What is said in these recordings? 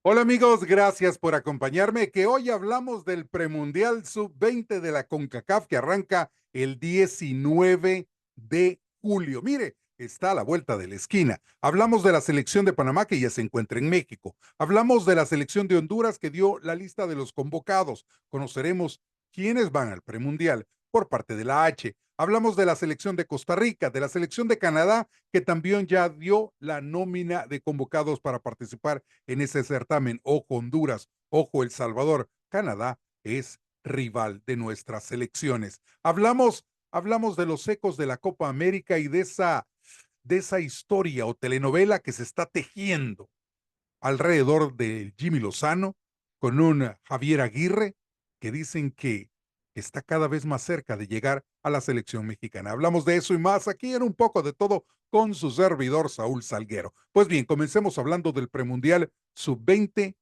Hola amigos, gracias por acompañarme, que hoy hablamos del premundial sub-20 de la CONCACAF que arranca el 19 de julio. Mire, está a la vuelta de la esquina. Hablamos de la selección de Panamá que ya se encuentra en México. Hablamos de la selección de Honduras que dio la lista de los convocados. Conoceremos quiénes van al premundial por parte de la H. Hablamos de la selección de Costa Rica, de la selección de Canadá, que también ya dio la nómina de convocados para participar en ese certamen. Ojo Honduras, ojo El Salvador. Canadá es rival de nuestras selecciones. Hablamos de los ecos de la Copa América y de esa historia o telenovela que se está tejiendo alrededor de Jimmy Lozano con un Javier Aguirre que dicen que está cada vez más cerca de llegar a la selección mexicana. Hablamos de eso y más aquí en un poco de todo con su servidor Saúl Salguero. Pues bien, comencemos hablando del premundial sub-20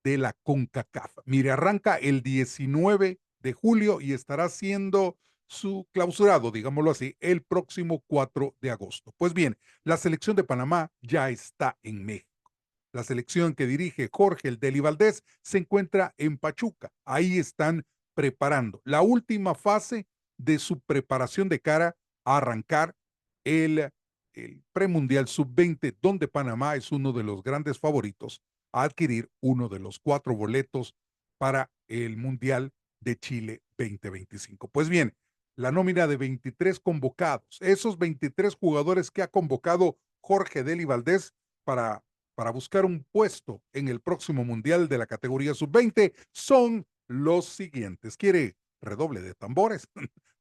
de la CONCACAF. Mire, arranca el 19 de julio y estará siendo su clausurado, digámoslo así, el próximo 4 de agosto. Pues bien, la selección de Panamá ya está en México. La selección que dirige Jorge el Deli Valdés se encuentra en Pachuca. Ahí están preparando la última fase de su preparación de cara a arrancar el, el premundial sub-20, donde Panamá es uno de los grandes favoritos a adquirir uno de los 4 boletos para el Mundial de Chile 2025. Pues bien, la nómina de 23 convocados, esos 23 jugadores que ha convocado Jorge Deli Valdés para buscar un puesto en el próximo Mundial de la categoría sub-20 son los siguientes. ¿Quiere redoble de tambores?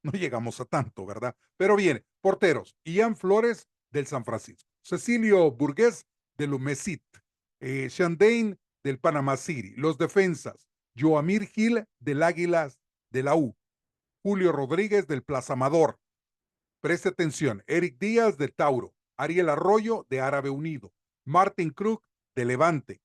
No llegamos a tanto, ¿verdad? Pero bien, porteros, Ian Flores del San Francisco, Cecilio Burgués del Umesit, Shandane del Panamá City, los defensas, Joamir Gil del Águilas de la U, Julio Rodríguez del Plaza Amador, preste atención, Eric Díaz de Tauro, Ariel Arroyo de Árabe Unido, Martin Krug de Levante,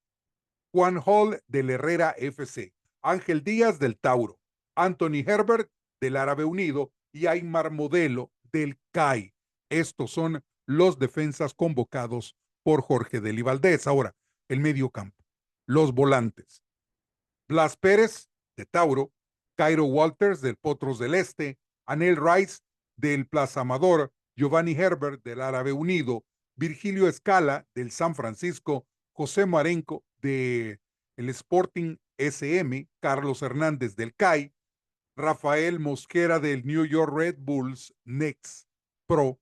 Juan Hall del Herrera FC, Ángel Díaz del Tauro, Anthony Herbert del Árabe Unido y Aymar Modelo del CAI. Estos son los defensas convocados por Jorge Deli Valdés. Ahora, el medio campo, los volantes, Blas Pérez de Tauro, Cairo Walters del Potros del Este, Anel Rice del Plaza Amador, Giovanni Herbert del Árabe Unido, Virgilio Escala del San Francisco, José Marenco del Sporting SM, Carlos Hernández del CAI, Rafael Mosquera del New York Red Bulls Next Pro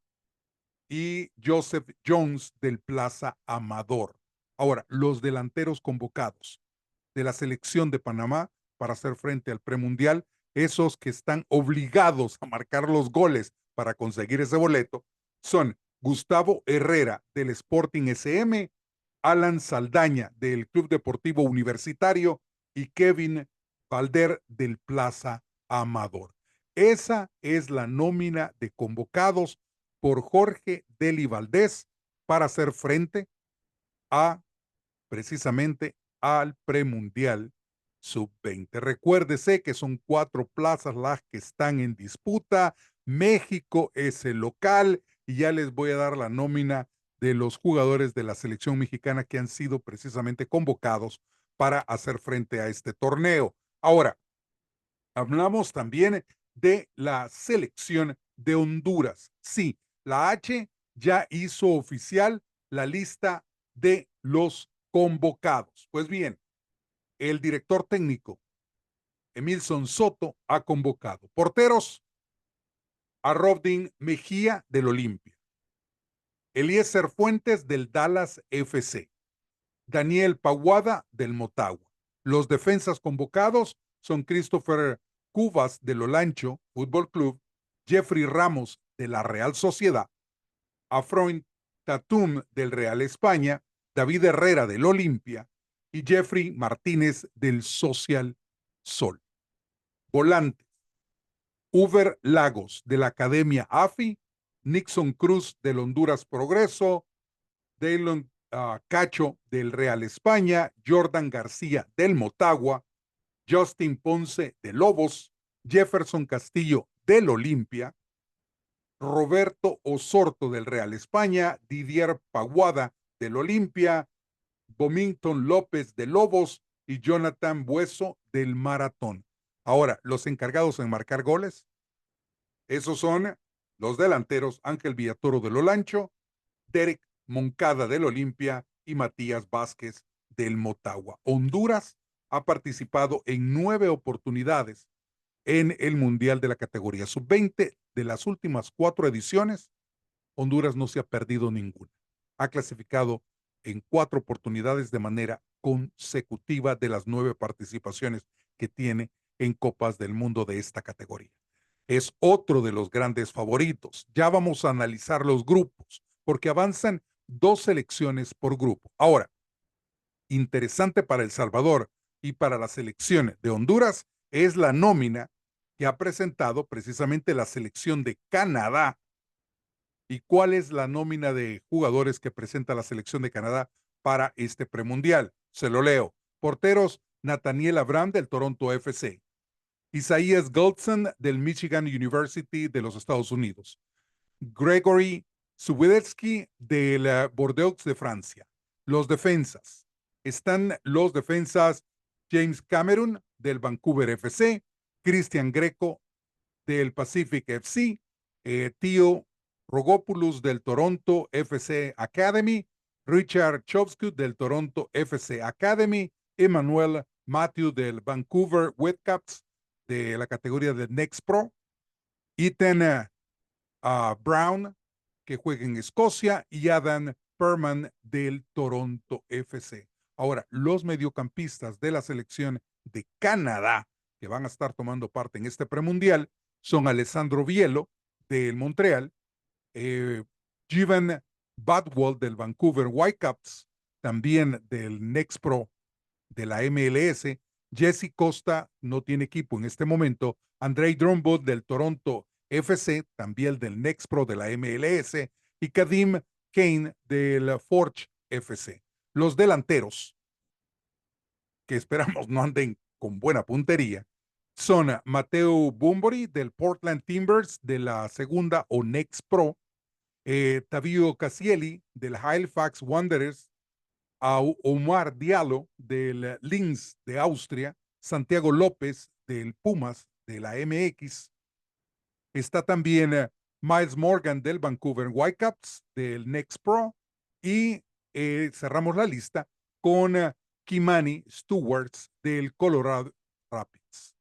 y Joseph Jones del Plaza Amador. Ahora, los delanteros convocados de la selección de Panamá para hacer frente al premundial, esos que están obligados a marcar los goles para conseguir ese boleto, son Gustavo Herrera del Sporting SM, Alan Saldaña del Club Deportivo Universitario y Kevin Valder del Plaza Amador. Esa es la nómina de convocados por Jorge Deli Valdés para hacer frente a precisamente al premundial sub-20. Recuérdese que son 4 plazas las que están en disputa. México es el local y ya les voy a dar la nómina de los jugadores de la selección mexicana que han sido precisamente convocados para hacer frente a este torneo. Ahora, hablamos también de la selección de Honduras. Sí, la H ya hizo oficial la lista de los convocados. Pues bien, el director técnico, Emilson Soto, ha convocado porteros a Robin Mejía del Olimpia, Eliezer Fuentes del Dallas FC, Daniel Paguada del Motagua. Los defensas convocados son Christopher Cubas del Olancho Fútbol Club, Jeffrey Ramos de la Real Sociedad, Afroin Tatum del Real España, David Herrera del Olimpia y Jeffrey Martínez del Social Sol. Volantes, Uber Lagos de la Academia AFI, Nixon Cruz del Honduras Progreso, Daylon Cacho del Real España, Jordan García del Motagua, Justin Ponce de Lobos, Jefferson Castillo del Olimpia, Roberto Osorto del Real España, Didier Paguada del Olimpia, Bomington López de Lobos y Jonathan Bueso del Maratón. Ahora, los encargados en marcar goles, esos son los delanteros Ángel Villatoro del Olancho, Derek Moncada del Olimpia y Matías Vázquez del Motagua. Honduras ha participado en 9 oportunidades en el Mundial de la categoría sub-20. De las últimas 4 ediciones, Honduras no se ha perdido ninguna. Ha clasificado en 4 oportunidades de manera consecutiva de las 9 participaciones que tiene en Copas del Mundo de esta categoría. Es otro de los grandes favoritos. Ya vamos a analizar los grupos, porque avanzan 2 selecciones por grupo. Ahora, interesante para El Salvador y para la selección de Honduras es la nómina que ha presentado precisamente la selección de Canadá. ¿Y cuál es la nómina de jugadores que presenta la selección de Canadá para este premundial? Se lo leo. Porteros, Nathaniel Abram del Toronto FC. Isaías Goldson del Michigan University de los Estados Unidos. Gregory Suwedetsky del Bordeaux de Francia. Los defensas. Están los defensas James Cameron del Vancouver FC, Cristian Greco del Pacific FC, Tío Rogopoulos del Toronto FC Academy, Richard Chomsky del Toronto FC Academy, Emmanuel Matthew del Vancouver Whitecaps de la categoría de Next Pro, Ethan Brown, que juega en Escocia, y Adam Perman del Toronto FC. Ahora, los mediocampistas de la selección de Canadá que van a estar tomando parte en este premundial son Alessandro Bielo del Montreal, Jivan Badwal del Vancouver Whitecaps, también del Next Pro de la MLS, Jesse Costa no tiene equipo en este momento, Andrei Drummond del Toronto FC, también del Next Pro de la MLS, y Kadim Kane del Forge FC. Los delanteros, que esperamos no anden con buena puntería, son Mateo Bumbori del Portland Timbers de la segunda o Next Pro, Tavio Cassieli del Halifax Wanderers, a Omar Diallo del Linz de Austria, Santiago López del Pumas de la MX, está también Miles Morgan del Vancouver Whitecaps del Next Pro y cerramos la lista con Kimani Stewarts del Colorado Rapids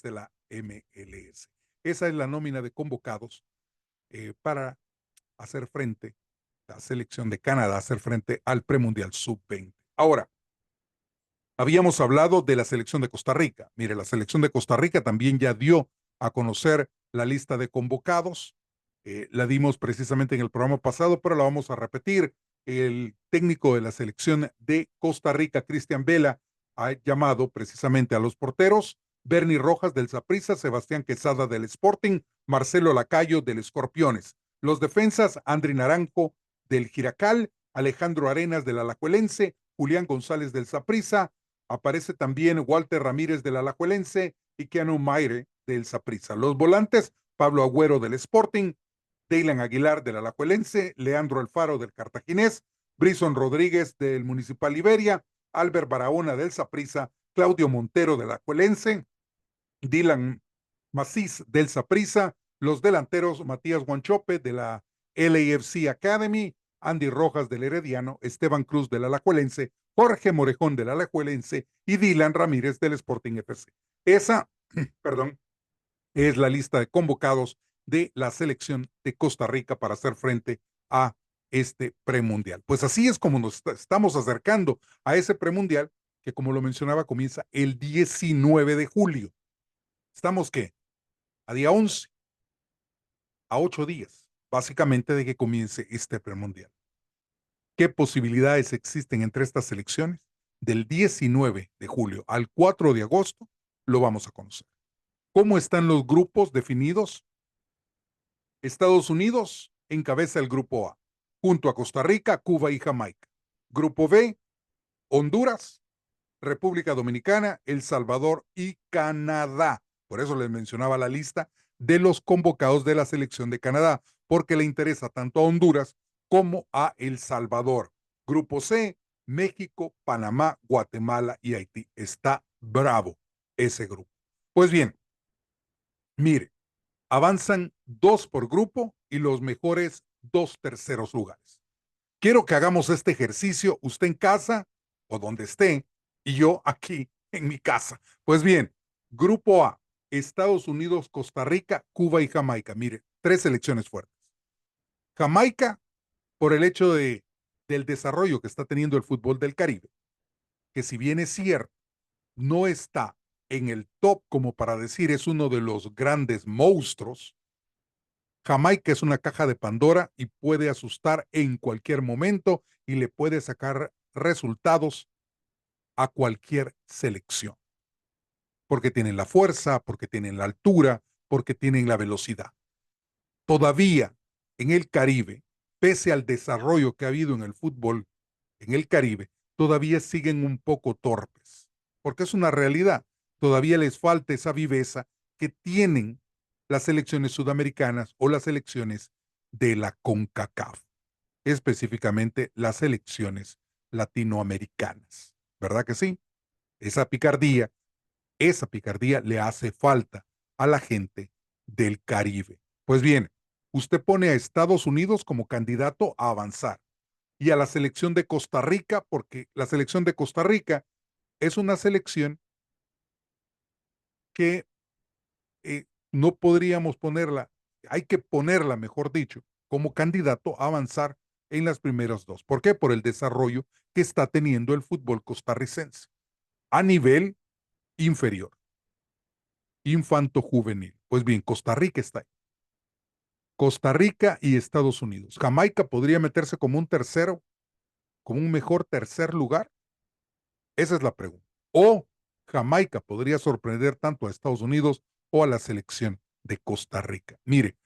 de la MLS. Esa es la nómina de convocados para hacer frente la selección de Canadá, hacer frente al premundial sub-20. Ahora, habíamos hablado de la selección de Costa Rica. Mire, la selección de Costa Rica también ya dio a conocer la lista de convocados. La dimos precisamente en el programa pasado, pero la vamos a repetir. El técnico de la selección de Costa Rica, Cristian Vela, ha llamado precisamente a los porteros: Bernie Rojas del Saprissa, Sebastián Quesada del Sporting, Marcelo Lacayo del Escorpiones. Los defensas, Andri Naranjo del Giracal, Alejandro Arenas del Alajuelense, Julián González del Saprissa, aparece también Walter Ramírez del Alajuelense y Keanu Maire del Saprissa. Los volantes, Pablo Agüero del Sporting, Daylan Aguilar del Alajuelense, Leandro Alfaro del Cartaginés, Brison Rodríguez del Municipal Liberia, Albert Barahona del Saprissa, Claudio Montero del Alajuelense, Dylan Macís del Saprissa, los delanteros Matías Guanchope de la LAFC Academy, Andy Rojas del Herediano, Esteban Cruz del Alajuelense, Jorge Morejón del Alajuelense y Dylan Ramírez del Sporting FC. Esa, perdón, es la lista de convocados de la selección de Costa Rica para hacer frente a este premundial. Pues así es como nos estamos acercando a ese premundial que, como lo mencionaba, comienza el 19 de julio. ¿Estamos qué? A día 11, a 8 días, básicamente, de que comience este premundial. ¿Qué posibilidades existen entre estas selecciones? Del 19 de julio al 4 de agosto lo vamos a conocer. ¿Cómo están los grupos definidos? Estados Unidos encabeza el grupo A, junto a Costa Rica, Cuba y Jamaica. Grupo B, Honduras, República Dominicana, El Salvador y Canadá. Por eso les mencionaba la lista de los convocados de la selección de Canadá, porque le interesa tanto a Honduras como a El Salvador. Grupo C, México, Panamá, Guatemala y Haití. Está bravo ese grupo. Pues bien, mire, avanzan 2 por grupo y los mejores 2 terceros lugares. Quiero que hagamos este ejercicio, usted en casa o donde esté, y yo aquí en mi casa. Pues bien, grupo A, Estados Unidos, Costa Rica, Cuba y Jamaica. Mire, 3 selecciones fuertes. Jamaica, por el hecho del desarrollo que está teniendo el fútbol del Caribe, que si bien es cierto, no está en el top como para decir es uno de los grandes monstruos. Jamaica es una caja de Pandora y puede asustar en cualquier momento y le puede sacar resultados a cualquier selección, porque tienen la fuerza, porque tienen la altura, porque tienen la velocidad. Todavía en el Caribe, pese al desarrollo que ha habido en el fútbol en el Caribe, todavía siguen un poco torpes, porque es una realidad. Todavía les falta esa viveza que tienen las selecciones sudamericanas o las selecciones de la CONCACAF, específicamente las selecciones latinoamericanas. ¿Verdad que sí? Esa picardía, esa picardía le hace falta a la gente del Caribe. Pues bien, usted pone a Estados Unidos como candidato a avanzar y a la selección de Costa Rica, porque la selección de Costa Rica es una selección que no podríamos ponerla, hay que ponerla, mejor dicho, como candidato a avanzar en las primeras 2. ¿Por qué? Por el desarrollo que está teniendo el fútbol costarricense a nivel inferior, infanto-juvenil. Pues bien, Costa Rica está ahí. Costa Rica y Estados Unidos. Jamaica podría meterse como un tercero, como un mejor tercer lugar. Esa es la pregunta. O Jamaica podría sorprender tanto a Estados Unidos o a la selección de Costa Rica. Mire,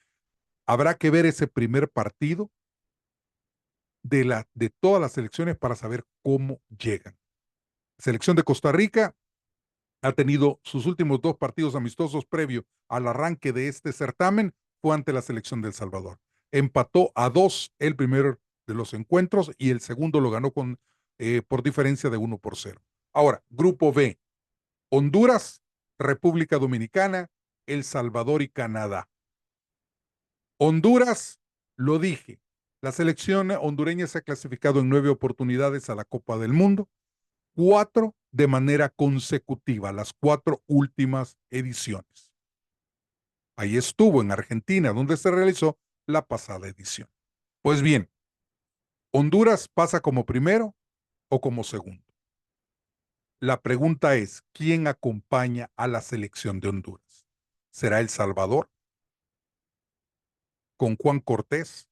habrá que ver ese primer partido de todas las selecciones para saber cómo llegan. La selección de Costa Rica ha tenido sus últimos 2 partidos amistosos previo al arranque de este certamen, fue ante la selección de El Salvador. Empató a 2 el primero de los encuentros y el segundo lo ganó por diferencia de 1-0. Ahora, Grupo B, Honduras, República Dominicana, El Salvador y Canadá. Honduras, lo dije, la selección hondureña se ha clasificado en 9 oportunidades a la Copa del Mundo, 4 de manera consecutiva, las 4 últimas ediciones. Ahí estuvo en Argentina, donde se realizó la pasada edición. Pues bien, Honduras pasa como primero o como segundo. La pregunta es, ¿quién acompaña a la selección de Honduras? ¿Será El Salvador con Juan Cortés?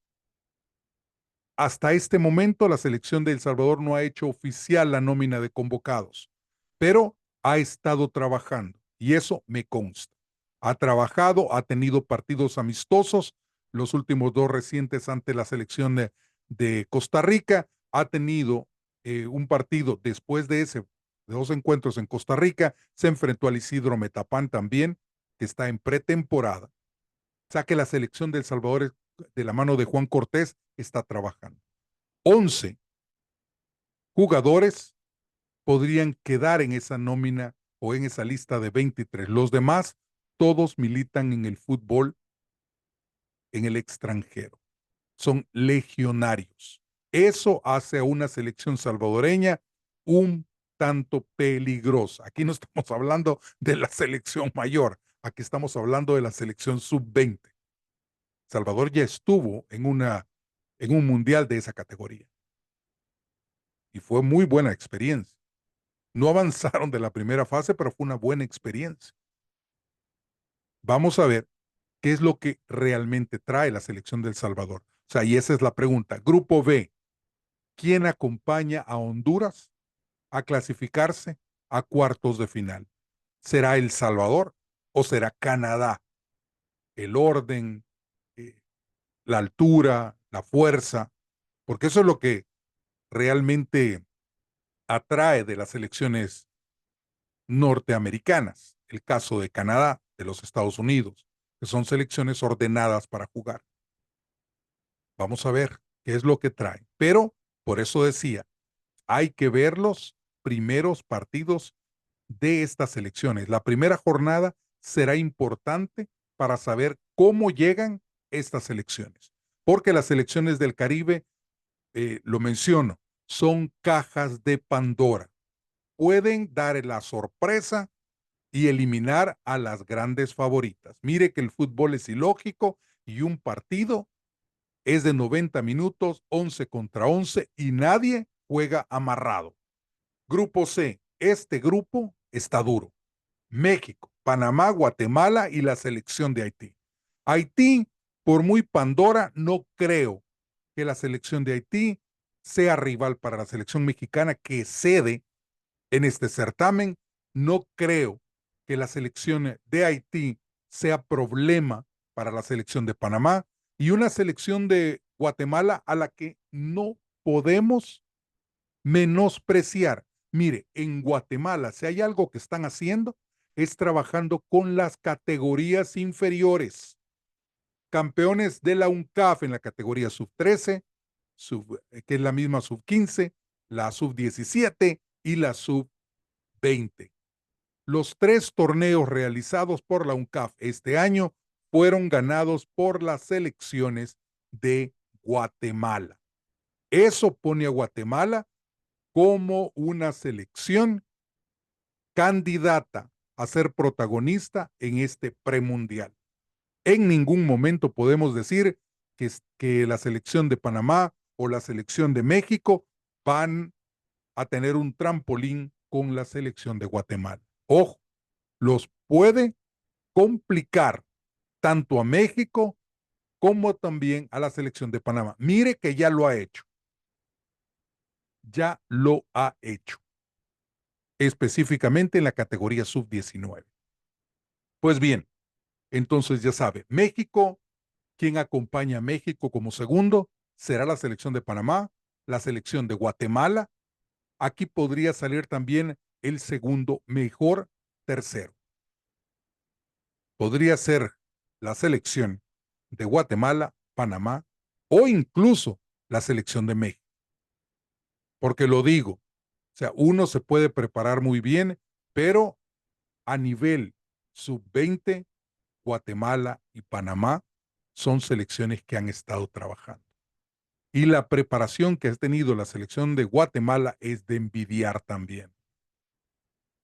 Hasta este momento la selección de El Salvador no ha hecho oficial la nómina de convocados, pero ha estado trabajando y eso me consta. Ha trabajado, ha tenido partidos amistosos, los últimos 2 recientes ante la selección de Costa Rica, ha tenido un partido después de ese, de 2 encuentros en Costa Rica, se enfrentó al Isidro Metapán también, que está en pretemporada. O sea que la selección de El Salvador de la mano de Juan Cortés está trabajando. 11 jugadores podrían quedar en esa nómina o en esa lista de 23. Los demás, todos militan en el fútbol en el extranjero. Son legionarios. Eso hace a una selección salvadoreña un tanto peligrosa. Aquí no estamos hablando de la selección mayor, aquí estamos hablando de la selección sub-20. Salvador ya estuvo en un mundial de esa categoría y fue muy buena experiencia. No avanzaron de la primera fase, pero fue una buena experiencia. Vamos a ver qué es lo que realmente trae la selección de El Salvador. O sea, y esa es la pregunta. Grupo B, ¿quién acompaña a Honduras a clasificarse a cuartos de final? ¿Será El Salvador o será Canadá? El orden, eh, la altura, la fuerza, porque eso es lo que realmente atrae de las selecciones norteamericanas, el caso de Canadá, de los Estados Unidos, que son selecciones ordenadas para jugar. Vamos a ver qué es lo que trae. Pero, por eso decía, hay que ver los primeros partidos de estas elecciones. La primera jornada será importante para saber cómo llegan estas elecciones, porque las elecciones del Caribe, lo menciono, son cajas de Pandora. Pueden dar la sorpresa y eliminar a las grandes favoritas. Mire que el fútbol es ilógico y un partido es de 90 minutos, 11 contra 11 y nadie juega amarrado. Grupo C, este grupo está duro. México, Panamá, Guatemala y la selección de Haití. Haití, por muy Pandora, no creo que la selección de Haití sea rival para la selección mexicana que cede en este certamen. No creo que la selección de Haití sea problema para la selección de Panamá y una selección de Guatemala a la que no podemos menospreciar. Mire, en Guatemala, si hay algo que están haciendo, es trabajando con las categorías inferiores. Campeones de la UNCAF en la categoría sub-13, que es la misma sub-15, la sub-17 y la sub-20. Los 3 torneos realizados por la UNCAF este año fueron ganados por las selecciones de Guatemala. Eso pone a Guatemala como una selección candidata a ser protagonista en este premundial. En ningún momento podemos decir que la selección de Panamá o la selección de México van a tener un trampolín con la selección de Guatemala. Ojo, los puede complicar tanto a México como también a la selección de Panamá. Mire que ya lo ha hecho. Ya lo ha hecho. Específicamente en la categoría sub-19. Pues bien, entonces ya sabe, México, quien acompaña a México como segundo, será la selección de Panamá, la selección de Guatemala. Aquí podría salir también el segundo mejor tercero. Podría ser la selección de Guatemala, Panamá o incluso la selección de México. Porque lo digo, o sea, uno se puede preparar muy bien, pero a nivel sub-20, Guatemala y Panamá son selecciones que han estado trabajando. Y la preparación que ha tenido la selección de Guatemala es de envidiar también.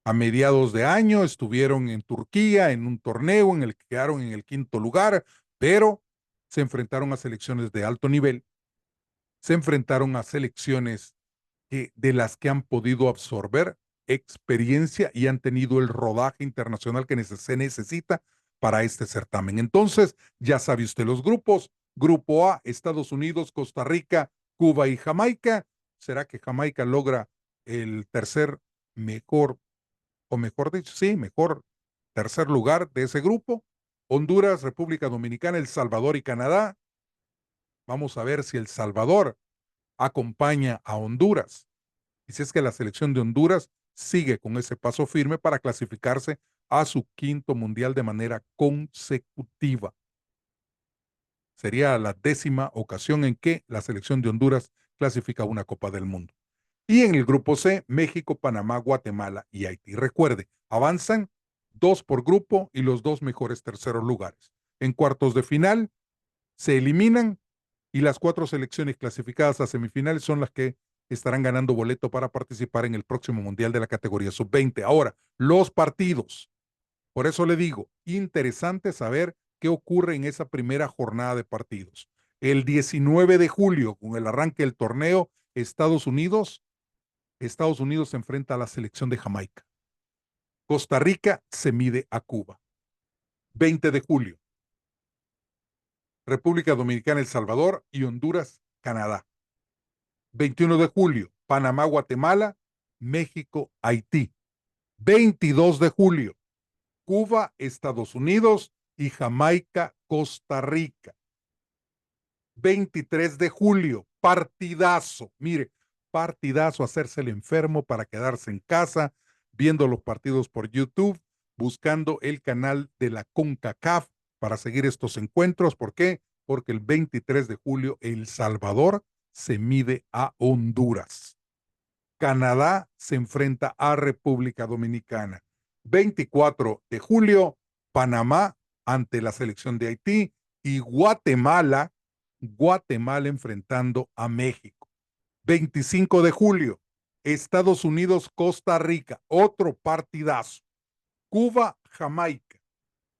A mediados de año estuvieron en Turquía en un torneo en el que quedaron en el 5º lugar, pero se enfrentaron a selecciones de alto nivel, se enfrentaron a selecciones de las que han podido absorber experiencia y han tenido el rodaje internacional que se necesita para este certamen. Entonces, ya sabe usted los grupos. Grupo A, Estados Unidos, Costa Rica, Cuba y Jamaica. ¿Será que Jamaica logra el tercer mejor, o mejor dicho, sí, mejor tercer lugar de ese grupo? Honduras, República Dominicana, El Salvador y Canadá. Vamos a ver si El Salvador acompaña a Honduras. Y si es que la selección de Honduras sigue con ese paso firme para clasificarse a su 5º mundial de manera consecutiva. Sería la 10ª ocasión en que la selección de Honduras clasifica a una Copa del Mundo. Y en el grupo C, México, Panamá, Guatemala y Haití. Recuerde, avanzan 2 por grupo y los 2 mejores terceros lugares. En cuartos de final se eliminan y las 4 selecciones clasificadas a semifinales son las que estarán ganando boleto para participar en el próximo Mundial de la categoría sub-20. Ahora, los partidos. Por eso le digo, interesante saber qué ocurre en esa primera jornada de partidos. El 19 de julio, con el arranque del torneo, Estados Unidos se enfrenta a la selección de Jamaica. Costa Rica se mide a Cuba. 20 de julio, República Dominicana, El Salvador y Honduras, Canadá. 21 de julio, Panamá, Guatemala, México, Haití. 22 de julio, Cuba, Estados Unidos y Jamaica, Costa Rica. 23 de julio, partidazo. Mire, partidazo, hacerse el enfermo para quedarse en casa, viendo los partidos por YouTube, buscando el canal de la CONCACAF para seguir estos encuentros. ¿Por qué? Porque el 23 de julio El Salvador se mide a Honduras. Canadá se enfrenta a República Dominicana. 24 de julio, Panamá ante la selección de Haití y Guatemala enfrentando a México. 25 de julio, Estados Unidos, Costa Rica, otro partidazo. Cuba, Jamaica.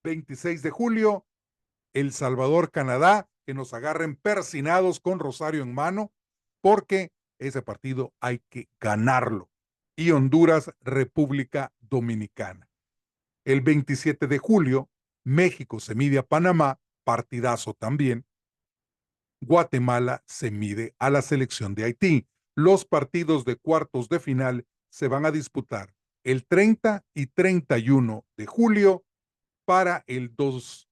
26 de julio, El Salvador, Canadá, que nos agarren persinados con rosario en mano, porque ese partido hay que ganarlo. Y Honduras, República Dominicana. El 27 de julio, México se mide a Panamá, partidazo también. Guatemala se mide a la selección de Haití. Los partidos de cuartos de final se van a disputar el 30 y 31 de julio para el 2.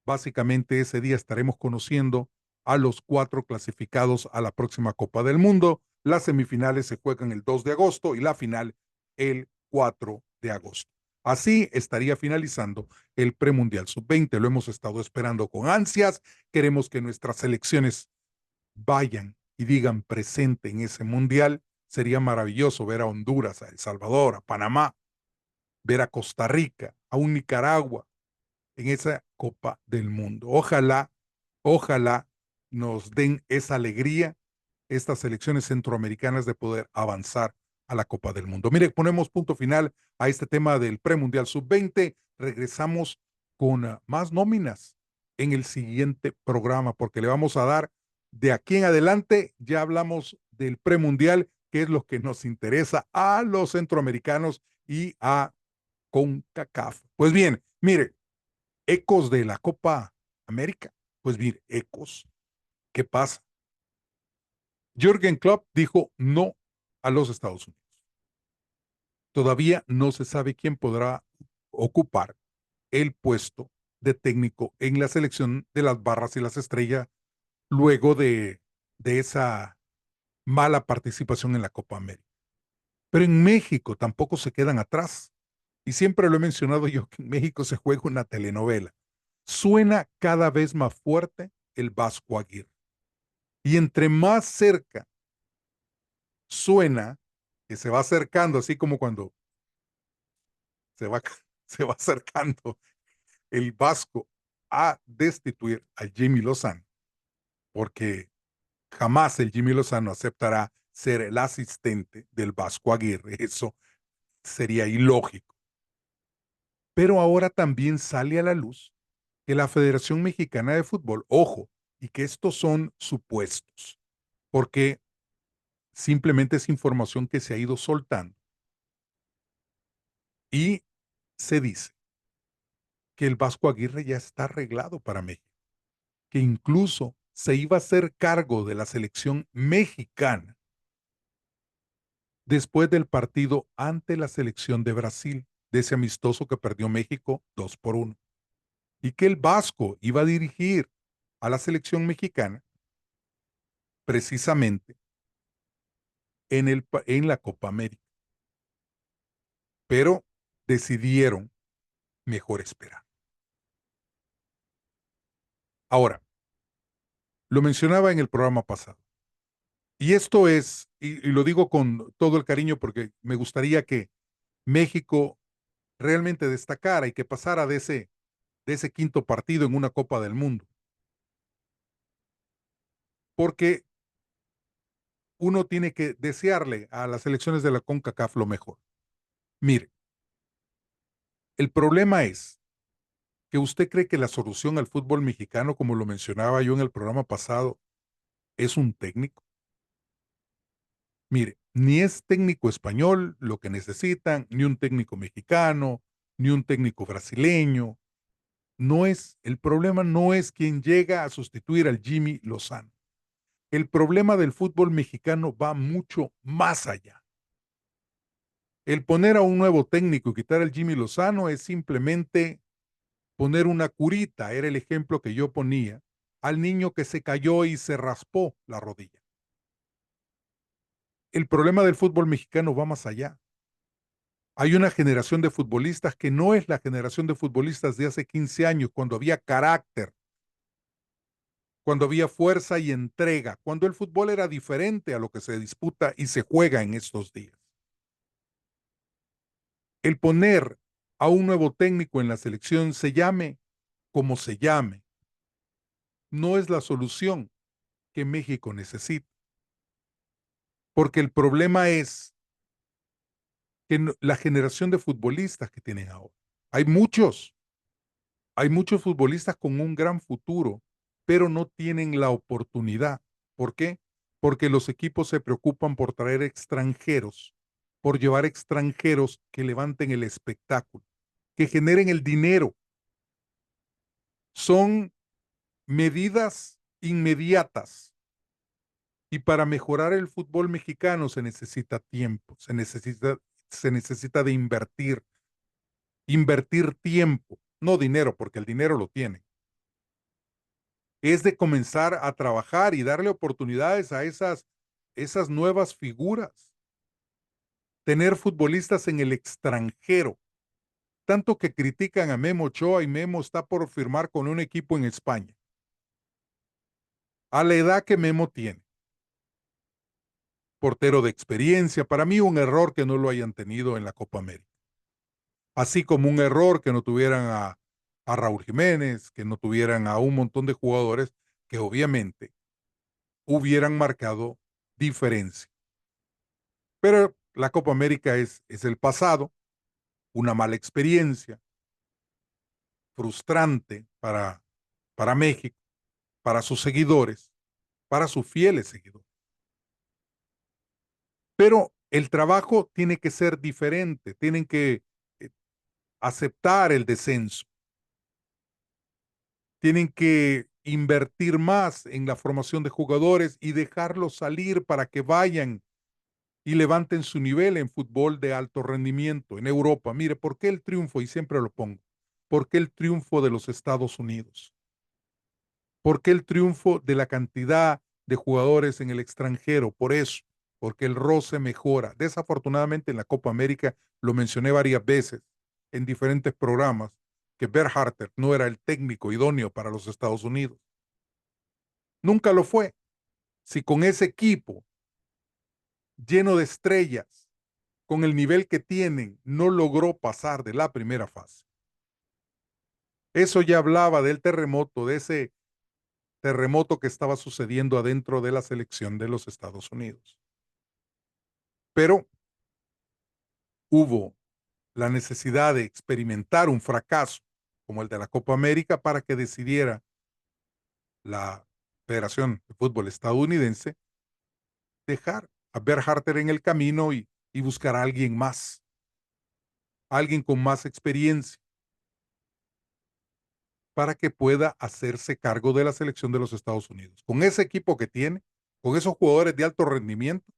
Básicamente ese día estaremos conociendo a los 4 clasificados a la próxima Copa del Mundo. Las semifinales se juegan el 2 de agosto y la final el 4 de agosto. Así estaría finalizando el premundial sub-20. Lo hemos estado esperando con ansias. Queremos que nuestras selecciones vayan y digan presente en ese mundial. Sería maravilloso ver a Honduras, a El Salvador, a Panamá, ver a Costa Rica, a un Nicaragua en esa Copa del Mundo. Ojalá nos den esa alegría estas selecciones centroamericanas de poder avanzar a la Copa del Mundo. Mire, ponemos punto final a este tema del premundial sub-20. Regresamos con más nóminas en el siguiente programa, porque le vamos a dar de aquí en adelante. Ya hablamos del premundial, que es lo que nos interesa a los centroamericanos y a CONCACAF. Pues bien, mire, ecos de la Copa América. Pues mire, ecos. ¿Qué pasa? Jürgen Klopp dijo no a los Estados Unidos. Todavía no se sabe quién podrá ocupar el puesto de técnico en la selección de las Barras y las Estrellas luego de esa mala participación en la Copa América. Pero en México tampoco se quedan atrás. Y siempre lo he mencionado yo que en México se juega una telenovela. Suena cada vez más fuerte el Vasco Aguirre. Y entre más cerca suena, que se va acercando, así como cuando se va, se va acercando el Vasco a destituir a Jimmy Lozano, porque jamás el Jimmy Lozano aceptará ser el asistente del Vasco Aguirre. Eso sería ilógico. Pero ahora también sale a la luz que la Federación Mexicana de Fútbol, ojo, y que estos son supuestos, porque simplemente es información que se ha ido soltando. Y se dice que el Vasco Aguirre ya está arreglado para México, que incluso se iba a hacer cargo de la selección mexicana después del partido ante la selección de Brasil, de ese amistoso que perdió México 2-1, y que el Vasco iba a dirigir a la selección mexicana precisamente en la Copa América. Pero decidieron mejor esperar. Ahora, lo mencionaba en el programa pasado, y esto es, y lo digo con todo el cariño porque me gustaría que México realmente destacara y que pasara de ese quinto partido en una Copa del Mundo, porque uno tiene que desearle a las selecciones de la CONCACAF lo mejor. Mire, el problema es que usted cree que la solución al fútbol mexicano, como lo mencionaba yo en el programa pasado, es un técnico. Mire, ni es técnico español lo que necesitan, ni un técnico mexicano, ni un técnico brasileño. No es, el problema no es quien llega a sustituir al Jimmy Lozano. El problema del fútbol mexicano va mucho más allá. El poner a un nuevo técnico y quitar al Jimmy Lozano es simplemente poner una curita, era el ejemplo que yo ponía, al niño que se cayó y se raspó la rodilla. El problema del fútbol mexicano va más allá. Hay una generación de futbolistas que no es la generación de futbolistas de hace 15 años, cuando había carácter, cuando había fuerza y entrega, cuando el fútbol era diferente a lo que se disputa y se juega en estos días. El poner a un nuevo técnico en la selección, se llame como se llame, no es la solución que México necesita, porque el problema es que la generación de futbolistas que tienen ahora. Hay muchos, hay muchos futbolistas con un gran futuro, pero no tienen la oportunidad. ¿Por qué? Porque los equipos se preocupan por traer extranjeros, por llevar extranjeros que levanten el espectáculo, que generen el dinero. Son medidas inmediatas. Y para mejorar el fútbol mexicano se necesita tiempo, se necesita de invertir tiempo, no dinero, porque el dinero lo tienen. Es de comenzar a trabajar y darle oportunidades a esas nuevas figuras. Tener futbolistas en el extranjero. Tanto que critican a Memo Ochoa y Memo está por firmar con un equipo en España. A la edad que Memo tiene. Portero de experiencia. Para mí un error que no lo hayan tenido en la Copa América. Así como un error que no tuvieran a Raúl Jiménez, que no tuvieran a un montón de jugadores que obviamente hubieran marcado diferencia. Pero la Copa América es el pasado, una mala experiencia, frustrante para México, para sus seguidores, para sus fieles seguidores. Pero el trabajo tiene que ser diferente, tienen que eh, aceptar el descenso, tienen que invertir más en la formación de jugadores y dejarlos salir para que vayan y levanten su nivel en fútbol de alto rendimiento en Europa. Mire, ¿por qué el triunfo? Y siempre lo pongo. ¿Por qué el triunfo de los Estados Unidos? ¿Por qué el triunfo de la cantidad de jugadores en el extranjero? Por eso, porque el roce mejora. Desafortunadamente en la Copa América, lo mencioné varias veces en diferentes programas, que Berhalter no era el técnico idóneo para los Estados Unidos. Nunca lo fue. Si con ese equipo lleno de estrellas, con el nivel que tienen, no logró pasar de la primera fase. Eso ya hablaba del terremoto, de ese terremoto que estaba sucediendo adentro de la selección de los Estados Unidos. Pero hubo la necesidad de experimentar un fracaso como el de la Copa América para que decidiera la Federación de Fútbol estadounidense dejar a Berhalter en el camino y buscar a alguien con más experiencia para que pueda hacerse cargo de la selección de los Estados Unidos. Con ese equipo que tiene, con esos jugadores de alto rendimiento,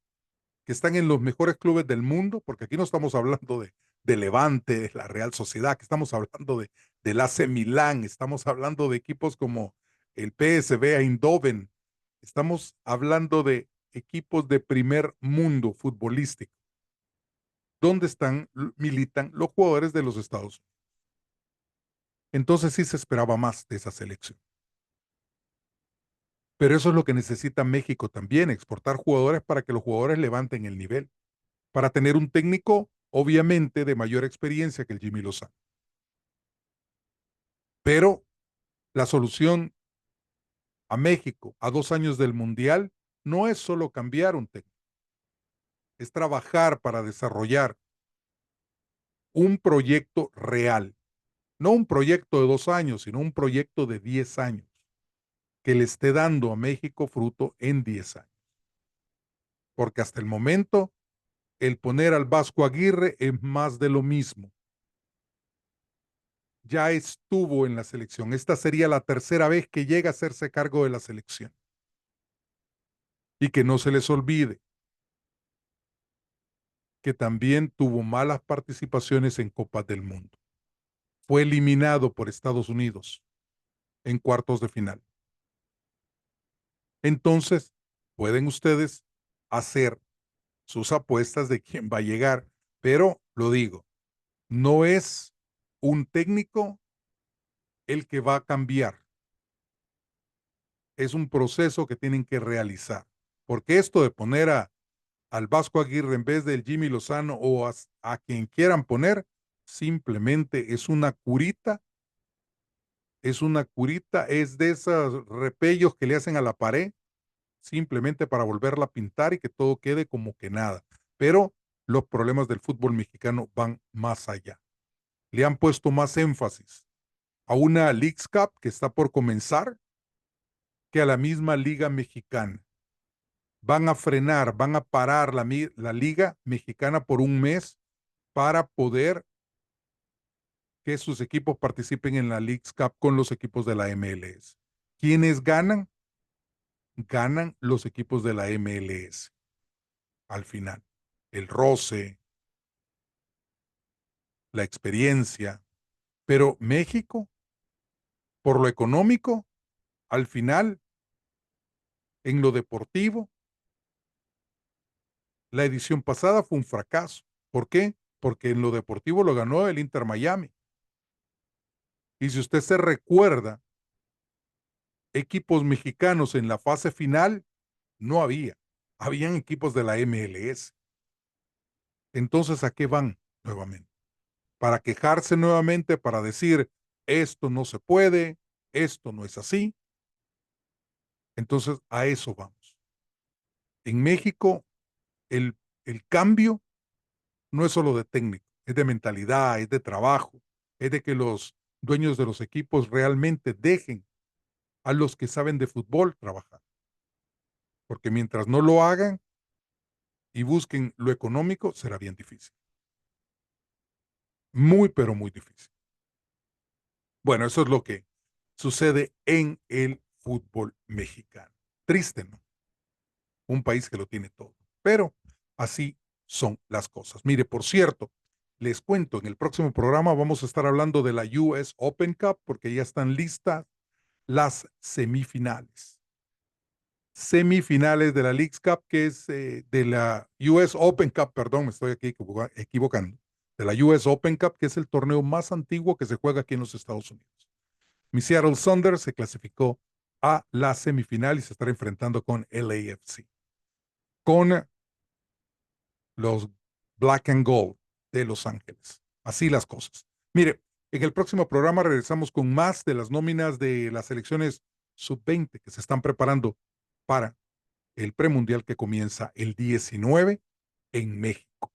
que están en los mejores clubes del mundo, porque aquí no estamos hablando de Levante, de la Real Sociedad, que estamos hablando del AC Milán, estamos hablando de equipos como el PSV Eindhoven, estamos hablando de equipos de primer mundo futbolístico, donde militan los jugadores de los Estados Unidos. Entonces sí se esperaba más de esa selección. Pero eso es lo que necesita México también, exportar jugadores para que los jugadores levanten el nivel, para tener un técnico, obviamente, de mayor experiencia que el Jimmy Lozano. Pero la solución a México a 2 años del Mundial no es solo cambiar un técnico, es trabajar para desarrollar un proyecto real, no un proyecto de 2 años, sino un proyecto de 10 años, que le esté dando a México fruto en 10 años. Porque hasta el momento, el poner al Vasco Aguirre es más de lo mismo. Ya estuvo en la selección. Esta sería la tercera vez que llega a hacerse cargo de la selección. Y que no se les olvide que también tuvo malas participaciones en Copas del Mundo. Fue eliminado por Estados Unidos en cuartos de final. Entonces, pueden ustedes hacer sus apuestas de quién va a llegar, pero lo digo, no es un técnico el que va a cambiar. es un proceso que tienen que realizar. Porque esto de poner al Vasco Aguirre en vez del Jimmy Lozano o a quien quieran poner, simplemente es de esos repellos que le hacen a la pared, simplemente para volverla a pintar y que todo quede como que nada. Pero los problemas del fútbol mexicano van más allá. Le han puesto más énfasis a una Leagues Cup que está por comenzar que a la misma Liga Mexicana. Van a frenar, van a parar la Liga Mexicana por un mes para poder que sus equipos participen en la Leagues Cup con los equipos de la MLS. ¿Quiénes ganan? Ganan los equipos de la MLS al final. El roce, la experiencia. Pero México, por lo económico, al final, en lo deportivo, la edición pasada fue un fracaso. ¿Por qué? Porque en lo deportivo lo ganó el Inter Miami. Y si usted se recuerda, equipos mexicanos en la fase final no había. Habían equipos de la MLS. Entonces, ¿a qué van nuevamente? Para quejarse nuevamente, para decir, esto no se puede, esto no es así. Entonces, a eso vamos. En México, el, el cambio no es solo de técnico, es de mentalidad, es de trabajo, es de que los dueños de los equipos realmente dejen a los que saben de fútbol trabajar. Porque mientras no lo hagan y busquen lo económico, será bien difícil. Muy, pero muy difícil. Bueno, eso es lo que sucede en el fútbol mexicano. Triste, ¿no? Un país que lo tiene todo. Pero así son las cosas. Mire, por cierto, les cuento, en el próximo programa vamos a estar hablando de la US Open Cup porque ya están listas las semifinales. Semifinales de la Leagues Cup, que es de la US Open Cup, perdón, me estoy aquí equivocando, de la US Open Cup, que es el torneo más antiguo que se juega aquí en los Estados Unidos. Mi Seattle Sounders se clasificó a la semifinal y se estará enfrentando con LAFC, con los Black and Gold de Los Ángeles. Así las cosas. Mire, en el próximo programa regresamos con más de las nóminas de las selecciones sub-20 que se están preparando para el premundial que comienza el 19 en México.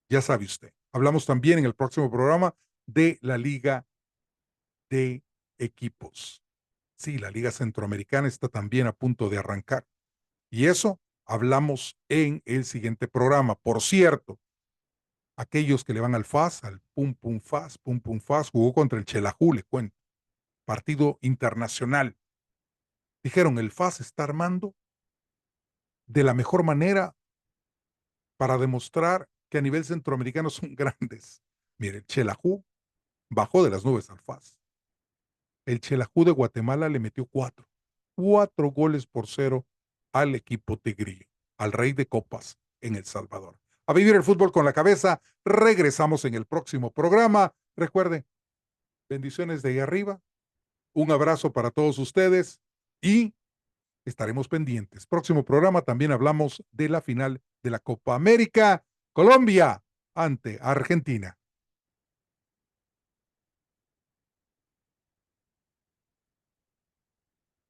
Ya sabe usted. Hablamos también en el próximo programa de la Liga de Equipos. Sí, la Liga Centroamericana está también a punto de arrancar. Y eso hablamos en el siguiente programa. Por cierto, aquellos que le van al FAS, al Pum Pum FAS, jugó contra el Xelajú, le cuento. Partido internacional. Dijeron, el FAS está armando de la mejor manera para demostrar que a nivel centroamericano son grandes. Mire, el Xelajú bajó de las nubes al FAS. El Xelajú de Guatemala le metió 4 goles por 0 al equipo tigrillo, al rey de copas en El Salvador. A vivir el fútbol con la cabeza, regresamos en el próximo programa. Recuerde, bendiciones de ahí arriba, un abrazo para todos ustedes y estaremos pendientes. Próximo programa también hablamos de la final de la Copa América, Colombia ante Argentina.